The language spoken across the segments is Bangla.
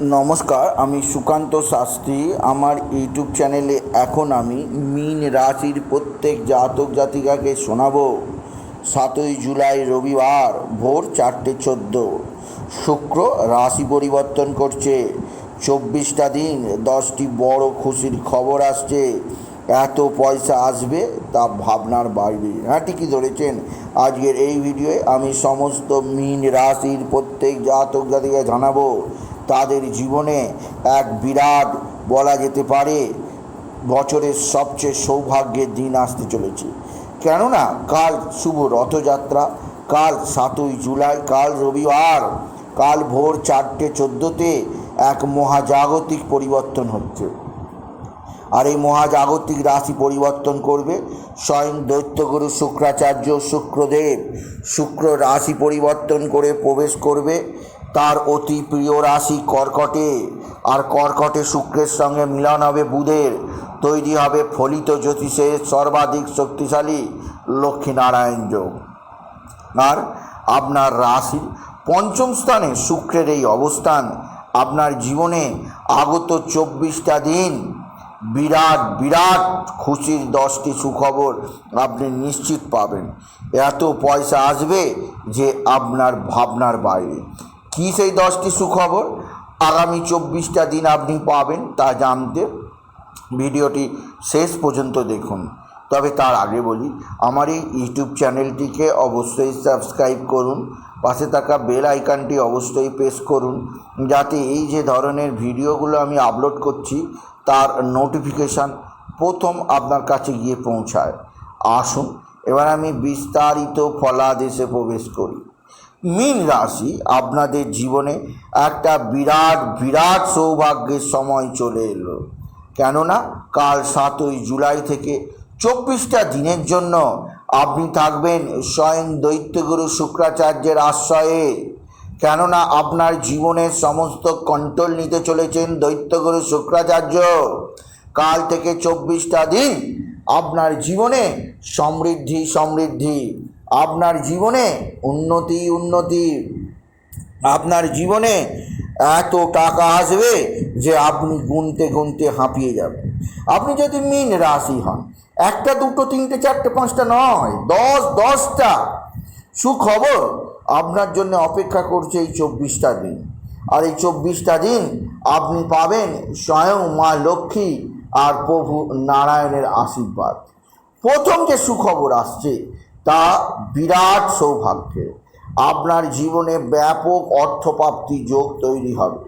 নমস্কার, আমি সুকান্ত শাস্ত্রী। আমার ইউটিউব চ্যানেলে এখন আমি মীন রাশির প্রত্যেক জাতক জাতিকাকে শোনাবো। 7ই জুলাই রবিবার ভোর 4:14 শুক্র রাশি পরিবর্তন করছে। 24টা দিন 10টি বড় খুশির খবর আসছে। এত পয়সা আসবে তা ভাবনার বাইরে। হ্যাঁ, ঠিকই ধরেছেন। আজকের এই ভিডিওয়ে আমি সমস্ত মীন রাশির প্রত্যেক জাতক জাতিকে জানাবো তাদের জীবনে এক বিরাট, বলা যেতে পারে বছরের সবচেয়ে সৌভাগ্যের দিন আসতে চলেছে। কেননা কাল শুভ রথযাত্রা, কাল 7ই জুলাই, কাল রবিবার, কাল ভোর 4:14 এক মহাজাগতিক পরিবর্তন হচ্ছে। আর এই মহাজাগতিক রাশি পরিবর্তন করবে স্বয়ং দৈত্যগুরু শুক্রাচার্য শুক্রদেব। শুক্র রাশি পরিবর্তন করে প্রবেশ করবে তার অতি প্রিয় রাশি কর্কটে। আর কর্কটে শুক্রের সঙ্গে মিলন হবে বুধের। তৈরি হবে ফলিত জ্যোতিষের সর্বাধিক শক্তিশালী লক্ষ্মীনারায়ণ যোগ। আর আপনার রাশির পঞ্চম স্থানে শুক্রের এই অবস্থান আপনার জীবনে আগত 24টা দিন বিরাট বিরাট খুশির 10টি সুখবর আপনি নিশ্চিত পাবেন। এত পয়সা আসবে যে আপনার ভাবনার বাইরে। কী সেই 10টি সুখবর আগামী 24টা দিন আপনি পাবেন তা জানতে ভিডিওটি শেষ পর্যন্ত দেখুন। তবে তার আগে বলি, আমার এই ইউটিউব চ্যানেলটিকে অবশ্যই সাবস্ক্রাইব করুন, পাশে থাকা বেল আইকনটি অবশ্যই প্রেস করুন, যাতে এই যে ধরনের ভিডিওগুলো আমি আপলোড করছি তার নোটিফিকেশান প্রথম আপনার কাছে গিয়ে পৌঁছায়। আসুন এবার আমি বিস্তারিত ফলাদেশে প্রবেশ করি। মীন রাশি, আপনাদের জীবনে একটা বিরাট বিরাট সৌভাগ্যের সময় চলে এলো। কেননা কাল 7ই জুলাই থেকে 24টা দিনের জন্য আপনি থাকবেন স্বয়ং দৈত্যগুরু শুক্রাচার্যের আশ্রয়ে। কেননা আপনার জীবনের সমস্ত কন্ট্রোল নিতে চলেছেন দৈত্যগুরু শুক্রাচার্য। কাল থেকে 24টা দিন আপনার জীবনে সমৃদ্ধি সমৃদ্ধি, আপনার জীবনে উন্নতি উন্নতি, আপনার জীবনে এত টাকা আসবে যে আপনি গুনতে গুনতে হাঁপিয়ে যাবেন। আপনি যদি মীন রাশি হন, একটা দুটো তিনটে চারটে পাঁচটা নয়, 10টা সুখবর আপনার জন্য অপেক্ষা করছে এই 24টা দিন। আর এই 24টা দিন আপনি পাবেন স্বয়ং মা লক্ষ্মী আর প্রভু নারায়ণের আশীর্বাদ। প্রথম যে সুখবর আসছে তা বিরাট সৌভাগ্যের। আপনার জীবনে ব্যাপক অর্থপ্রাপ্তি যোগ তৈরি হবে।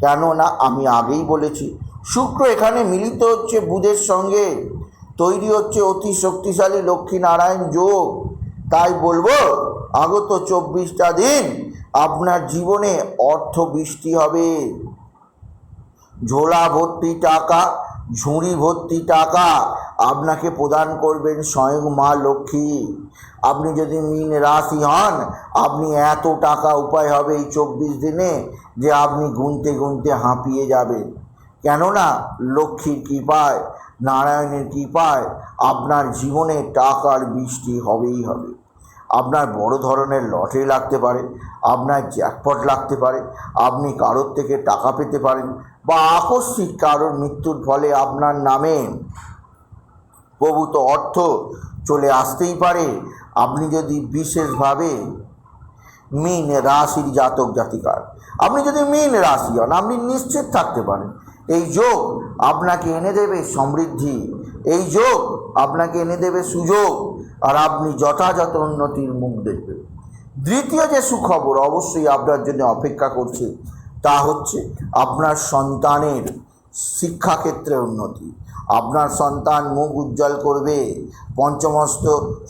কেননা আমি আগেই বলেছি, শুক্র এখানে মিলিত হচ্ছে বুধের সঙ্গে, তৈরি হচ্ছে অতি শক্তিশালী লক্ষ্মীনারায়ণ যোগ। তাই বলবো আগত 24টা দিন আপনার জীবনে অর্থ বৃষ্টি হবে। ঝোলা ভর্তি টাকা, ঝুড়ি ভর্তি টাকা আপনাকে প্রদান করবেন স্বয়ং মা লক্ষ্মী। আপনি যদি মীন রাশি হন, আপনি এত টাকা উপায় হবে এই 24 দিনে যে আপনি গুনতে গুনতে হাঁপিয়ে যাবেন। কেননা লক্ষ্মীর কৃপায়, নারায়ণের কৃপায় আপনার জীবনে টাকার বৃষ্টি হবেই হবে। আপনার বড় ধরনের লটারি লাগতে পারে, আপনার জ্যাকপট লাগতে পারে, আপনি কারোর থেকে টাকা পেতে পারেন, বা আকস্মিক কারোর মৃত্যুর ফলে আপনার নামে প্রভূত অর্থ চলে আসতেই পারে। আপনি যদি বিশেষভাবে মীন রাশির জাতক জাতিকার, আপনি যদি মীন রাশি হন, আপনি নিশ্চিত থাকতে পারেন এই যোগ আপনাকে এনে দেবে সমৃদ্ধি, এই যোগ আপনাকে এনে দেবে সুযোগ, আর আপনি যথাযথ উন্নতির মুখ দেখবেন। দ্বিতীয় যে সুখবর অবশ্যই আপনার জন্য অপেক্ষা করছে তা হচ্ছে আপনার সন্তানের শিক্ষাক্ষেত্রে উন্নতি। আপনার সন্তান মুখ উজ্জ্বল করবে। পঞ্চমস্ত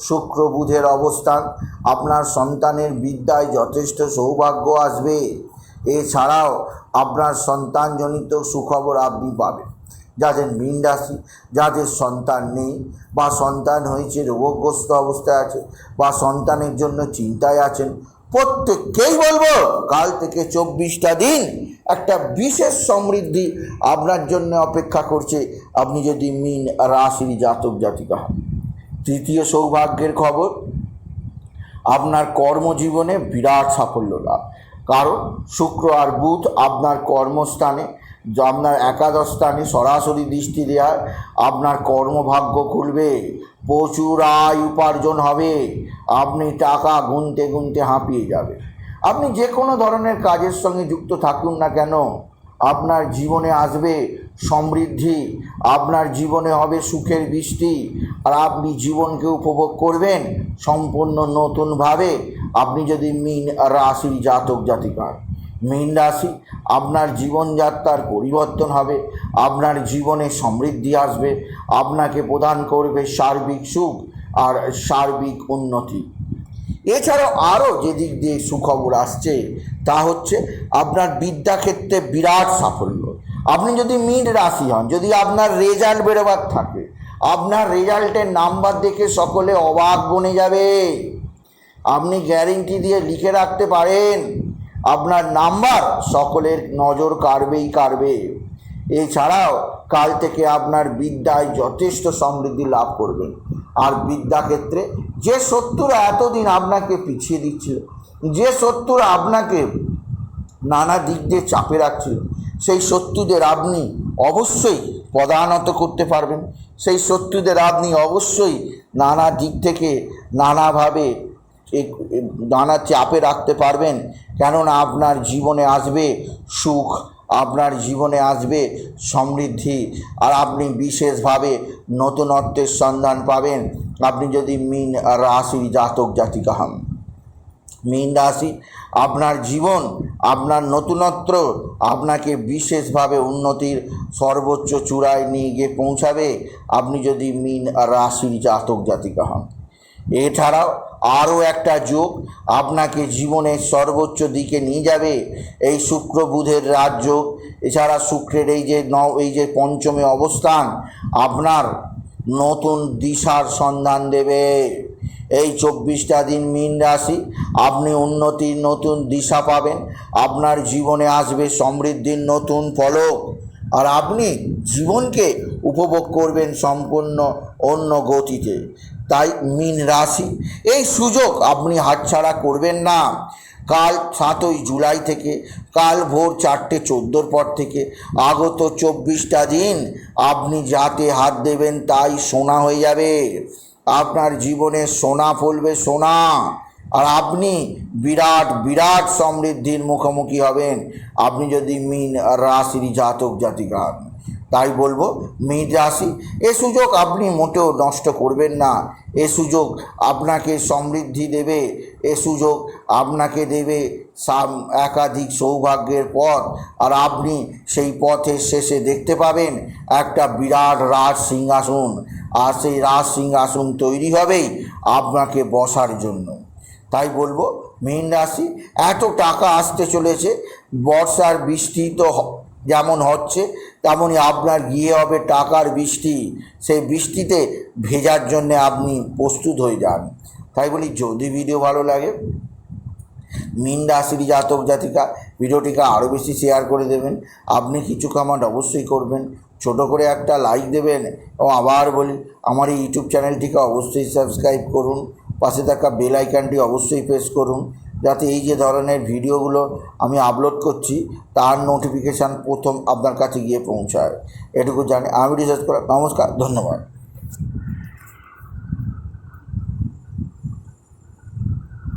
শুক্র বুধের অবস্থান, আপনার সন্তানের বিদ্যায় যথেষ্ট সৌভাগ্য আসবে। এছাড়াও আপনার সন্তানজনিত সুখবর আপনি পাবেন। যাদের মীন রাশি, যাদের সন্তান নেই বা সন্তান হয়েছে রোগগ্রস্ত অবস্থায় আছে বা সন্তানের জন্য চিন্তায় আছেন, প্রত্যেককেই বলবো কাল থেকে 24টা দিন একটা বিশেষ সমৃদ্ধি আপনার জন্য অপেক্ষা করছে, আপনি যদি মীন রাশির জাতক জাতিকা হন। তৃতীয় সৌভাগ্যের খবর, আপনার কর্মজীবনে বিরাট সাফল্য লাভ। কারণ শুক্র আর বুধ আপনার কর্মস্থানে, আপনার একাদশ স্থানে সরাসরি দৃষ্টি দেওয়ায় আপনার কর্মভাগ্য খুলবে, প্রচুর আয় উপার্জন হবে, আপনি টাকা গুনতে গুনতে হাঁপিয়ে যাবে। আপনি যে কোনো ধরনের কাজের সঙ্গে যুক্ত থাকুন না কেন, আপনার জীবনে আসবে সমৃদ্ধি, আপনার জীবনে হবে সুখের বৃষ্টি, আর আপনি জীবনকে উপভোগ করবেন সম্পূর্ণ নতুনভাবে। আপনি যদি মীন রাশির জাতক জাতিকা, মীন রাশি, আপনার জীবনযাত্রার পরিবর্তন হবে, আপনার জীবনে সমৃদ্ধি আসবে, আপনাকে প্রদান করবে সার্বিক সুখ আর সার্বিক উন্নতি। এছাড়াও আরও যে দিক দিয়ে সুখবর আসছে তা হচ্ছে আপনার বিদ্যাক্ষেত্রে বিরাট সাফল্য। আপনি যদি মীন রাশি হন, যদি আপনার রেজাল্ট বেরোবার থাকে, আপনার রেজাল্টের নাম্বার দেখে সকলে অবাক বনে যাবে। আপনি গ্যারেন্টি দিয়ে লিখে রাখতে পারেন, আপনার নাম্বার সকলের নজর কাড়বে। এছাড়াও কাল থেকে আপনার বিদ্যায় যথেষ্ট সমৃদ্ধি লাভ করবেন। আর বিদ্যাক্ষেত্রে যে শত্রুরা এতদিন আপনাকে পিছিয়ে দিচ্ছিল, যে শত্রুরা আপনাকে নানা দিক দিয়ে চাপে রাখছিল, সেই শত্রুদের আপনি অবশ্যই পদানত করতে পারবেন। সেই শত্রুদের আপনি অবশ্যই নানা দিক থেকে নানাভাবে নানা চাপে রাখতে পারবেন। কেননা আপনার জীবনে আসবে সুখ, আপনার জীবনে আসবে সমৃদ্ধি, আর আপনি বিশেষভাবে নতুনত্বের সন্ধান পাবেন। আপনি যদি মীন রাশির জাতক জাতিকা হন, মীন রাশি, আপনার জীবন, আপনার নতুনত্ব আপনাকে বিশেষভাবে উন্নতির সর্বোচ্চ চূড়ায় নিয়ে গিয়ে পৌঁছাবে, আপনি যদি মীন রাশির জাতক জাতিকা হন। এছাড়াও আরও একটা যোগ আপনাকে জীবনের সর্বোচ্চ দিকে নিয়ে যাবে, এই শুক্র বুধের রাজযোগ। এছাড়া শুক্রের এই যে পঞ্চমে অবস্থান আপনার নতুন দিশার সন্ধান দেবে। এই 24টা দিন মীন রাশি আপনি উন্নতির নতুন দিশা পাবেন, আপনার জীবনে আসবে সমৃদ্ধির নতুন ফলক, আর আপনি জীবনকে উপভোগ করবেন সম্পূর্ণ অন্য গতিতে। তাই মীন রাশি, এই সুযোগ আপনি হাতছাড়া করবেন না। কাল 7ই জুলাই থেকে, কাল ভোর 4:14 পর থেকে আগত 24টা দিন আপনি যাতে হাত দেবেন তাই সোনা হয়ে যাবে। আপনার জীবনে সোনা ফলবে, সোনা, আর আপনি বিরাট বিরাট সমৃদ্ধির মুখোমুখি হবেন আপনি যদি মীন রাশির জাতক জাতিকা হন। তাই বলবো মীন রাশি, এ সুযোগ আপনি মোটেও নষ্ট করবেন না। এ সুযোগ আপনাকে সমৃদ্ধি দেবে, এ সুযোগ আপনাকে দেবে একাধিক সৌভাগ্যের পথ, আর আপনি সেই পথের শেষে দেখতে পাবেন একটা বিরাট রাজ সিংহাসন, আর সেই রাজ সিংহাসন তৈরি হবেই আপনাকে বসার জন্য। তাই বলবো মীন রাশি, এত টাকা আসতে চলেছে, বর্ষার বৃষ্টি তো যেমন হচ্ছে তেমনই আপনার গিয়ে হবে টাকার বৃষ্টি। সেই বৃষ্টিতে ভেজার জন্যে আপনি প্রস্তুত হয়ে যান। তাই বলি যদি ভিডিও ভালো লাগে মীন রাশির জাতক জাতিকা, ভিডিওটিকে আরও বেশি শেয়ার করে দেবেন। আপনি কিছু কমেন্ট অবশ্যই করবেন, ছোট করে একটা লাইক দেবেন, এবং আবার বলি আমার এই ইউটিউব চ্যানেলটিকে অবশ্যই সাবস্ক্রাইব করুন, পাশে থাকা বেল আইকনটি অবশ্যই প্রেস করুন, যাতে এই যে ধরনের ভিডিওগুলো আমি আপলোড করছি তার নোটিফিকেশান প্রথম আপনার কাছে গিয়ে পৌঁছায়। এটুকু জানি আমি রিসার্চ করা। নমস্কার, ধন্যবাদ।